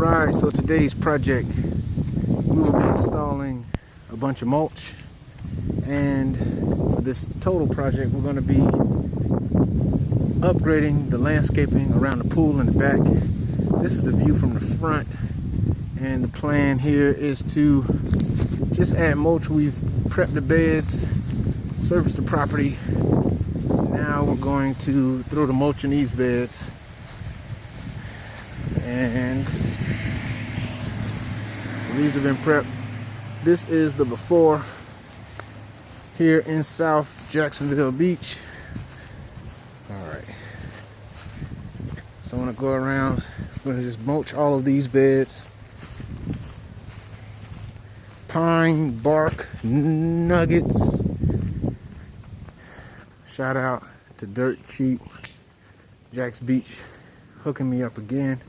Alright, so today's project, we will be installing a bunch of mulch, and for this total project we're going to be upgrading the landscaping around the pool in the back. This is the view from the front, and the plan here is to just add mulch. We've prepped the beds, surfaced the property. Now we're going to throw the mulch in these beds, and these have been prepped. This is the before here in South Jacksonville Beach. Alright, so I'm going to go around, I'm going to just mulch all of these beds. Pine bark nuggets. Shout out to Dirt Cheap Jack's Beach hooking me up again.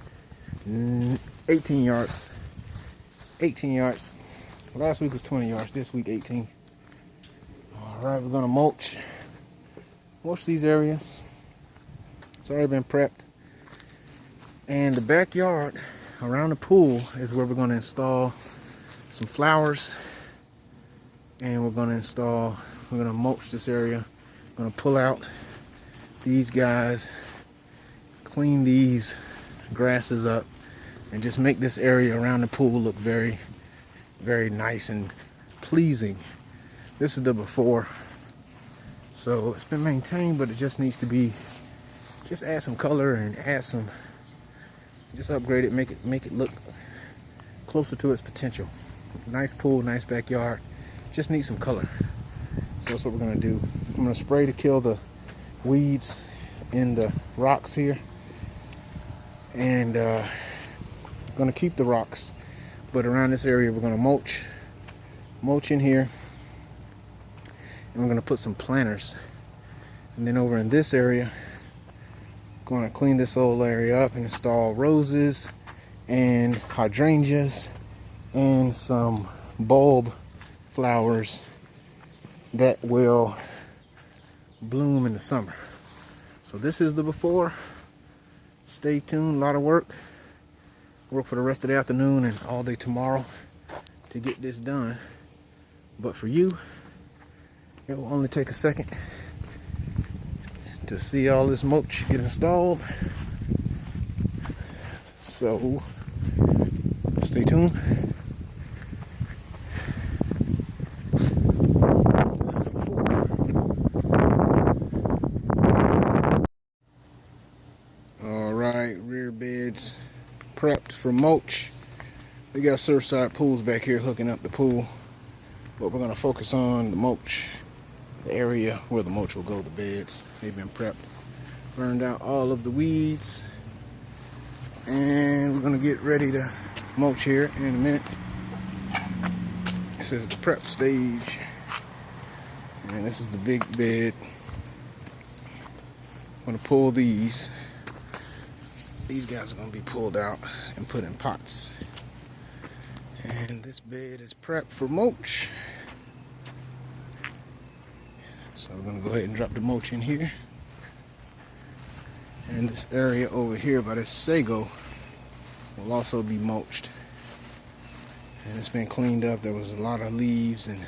18 yards. 18 yards. Last week was 20 yards, this week 18. Alright, we're gonna mulch these areas. It's already been prepped. And the backyard around the pool is where we're gonna install some flowers. And we're gonna mulch this area. We're gonna pull out these guys, clean these grasses up, and just make this area around the pool look very, very nice and pleasing. This is the before, so it's been maintained, but it just needs to be, just add some color and add some, just upgrade it, make it look closer to its potential. Nice pool, nice backyard, just needs some color. So that's what we're gonna do. I'm gonna spray to kill the weeds in the rocks here, and gonna keep the rocks, but around this area we're gonna mulch in here, and we're gonna put some planters. And then over in this area, gonna clean this whole area up and install roses and hydrangeas and some bulb flowers that will bloom in the summer. So this is the before. Stay tuned, a lot of work for the rest of the afternoon and all day tomorrow to get this done. But for you, it will only take a second to see all this mulch get installed. So stay tuned. Alright, rear beds prepped for mulch. We got surfside pools back here hooking up the pool, but we're going to focus on the mulch, the area where the mulch will go, the beds. They've been prepped, burned out all of the weeds, and we're going to get ready to mulch here in a minute. This is the prep stage, and this is the big bed. I'm going to pull these. These guys are going to be pulled out and put in pots. And this bed is prepped for mulch. So we're going to go ahead and drop the mulch in here. And this area over here by this sago will also be mulched. And it's been cleaned up. There was a lot of leaves, and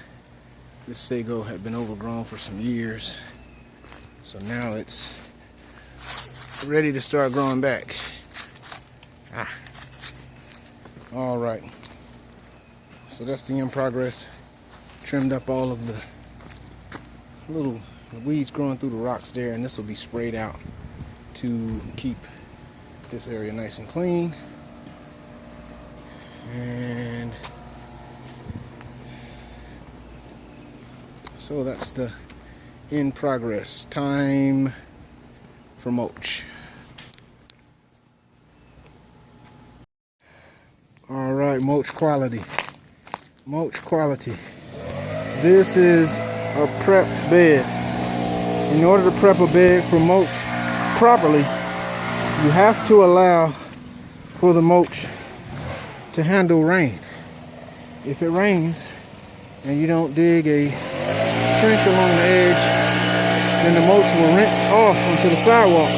this sago had been overgrown for some years. So now it's ready to start growing back. All right, so that's the end progress. Trimmed up all of the little weeds growing through the rocks there, and this will be sprayed out to keep this area nice and clean. And so that's the end progress. Time for mulch. All right, mulch quality. Mulch quality. This is a prepped bed. In order to prep a bed for mulch properly, you have to allow for the mulch to handle rain. If it rains and you don't dig a trench along the edge, then the mulch will rinse off onto the sidewalk,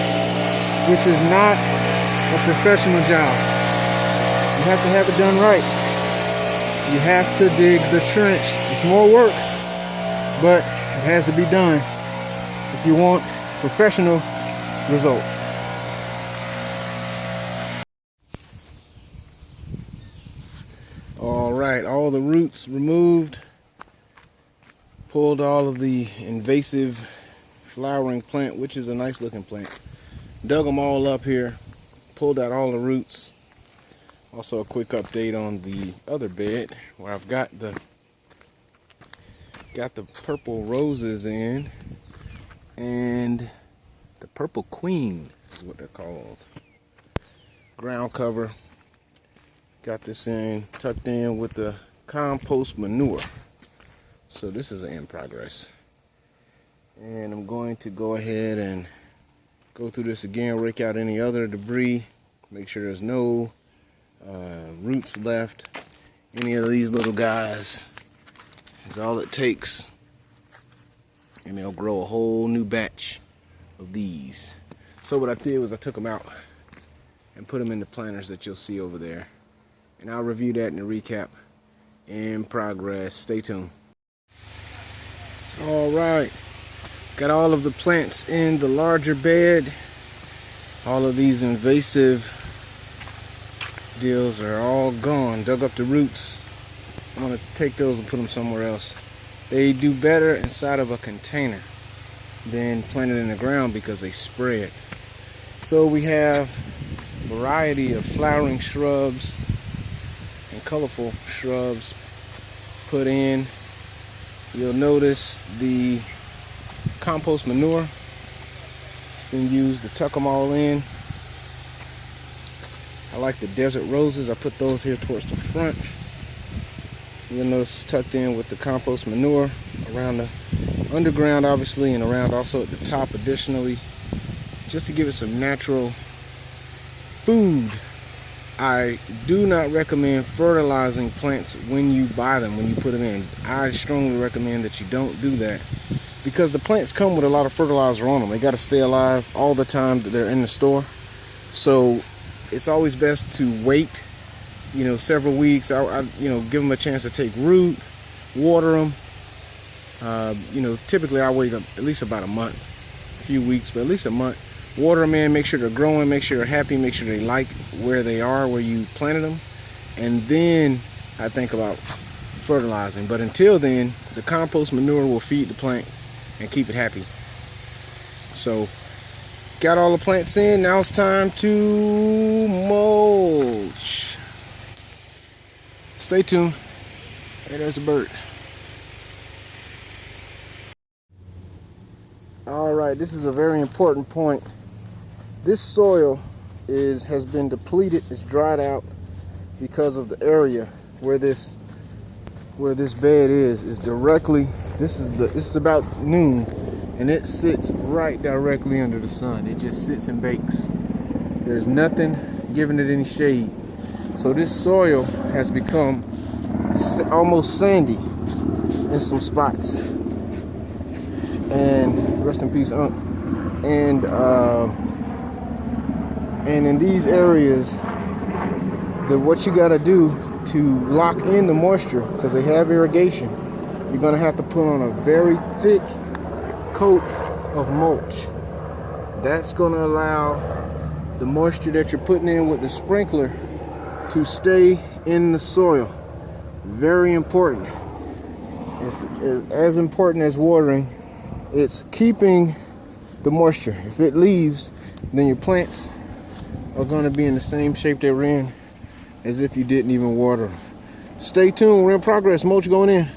which is not a professional job. have to have it done right. You have to dig the trench. It's more work, but it has to be done if you want professional results. All right, all the roots removed. Pulled all of the invasive flowering plant, which is a nice looking plant. Dug them all up here. Pulled out all the roots. Also a quick update on the other bed where I've got the purple roses in, and the purple queen is what they're called. Ground cover. Got this in, tucked in with the compost manure. So this is in progress. And I'm going to go ahead and go through this again, rake out any other debris, make sure there's no roots left. Any of these little guys is all it takes, and they'll grow a whole new batch of these. So what I did was I took them out and put them in the planters that you'll see over there, and I'll review that in the recap in progress. Stay tuned. All right, got all of the plants in the larger bed. All of these invasive deals are all gone. Dug up the roots. I'm gonna take those and put them somewhere else. They do better inside of a container than planted in the ground because they spread. So we have a variety of flowering shrubs and colorful shrubs put in. You'll notice the compost manure. It's been used to tuck them all in. I like the desert roses. I put those here towards the front. You'll notice it's tucked in with the compost manure around the underground, obviously, and around also at the top additionally, just to give it some natural food. I do not recommend fertilizing plants when you buy them, when you put them in. I strongly recommend that you don't do that, because the plants come with a lot of fertilizer on them. They got to stay alive all the time that they're in the store. So it's always best to wait, several weeks. I give them a chance to take root, water them. Typically I wait at least about a month, a few weeks, but at least a month. Water them in, make sure they're growing, make sure they're happy, make sure they like where they are, where you planted them. And then I think about fertilizing. But until then, the compost manure will feed the plant and keep it happy. So, got all the plants in. Now it's time to mulch. Stay tuned. Hey, there's a bird. All right, this is a very important point. This soil has been depleted. It's dried out because of the area where this bed is directly. This is about noon, and it sits right directly under the sun. It just sits and bakes. There's nothing giving it any shade. So this soil has become almost sandy in some spots. And rest in peace, Unc. And in these areas, what you gotta do to lock in the moisture, because they have irrigation, you're gonna have to put on a very thick coat of mulch. That's gonna allow the moisture that you're putting in with the sprinkler to stay in the soil. Very important. It's as important as watering. It's keeping the moisture. If it leaves, then your plants are going to be in the same shape they were in as if you didn't even water them. Stay tuned. We're in progress. Mulch going in.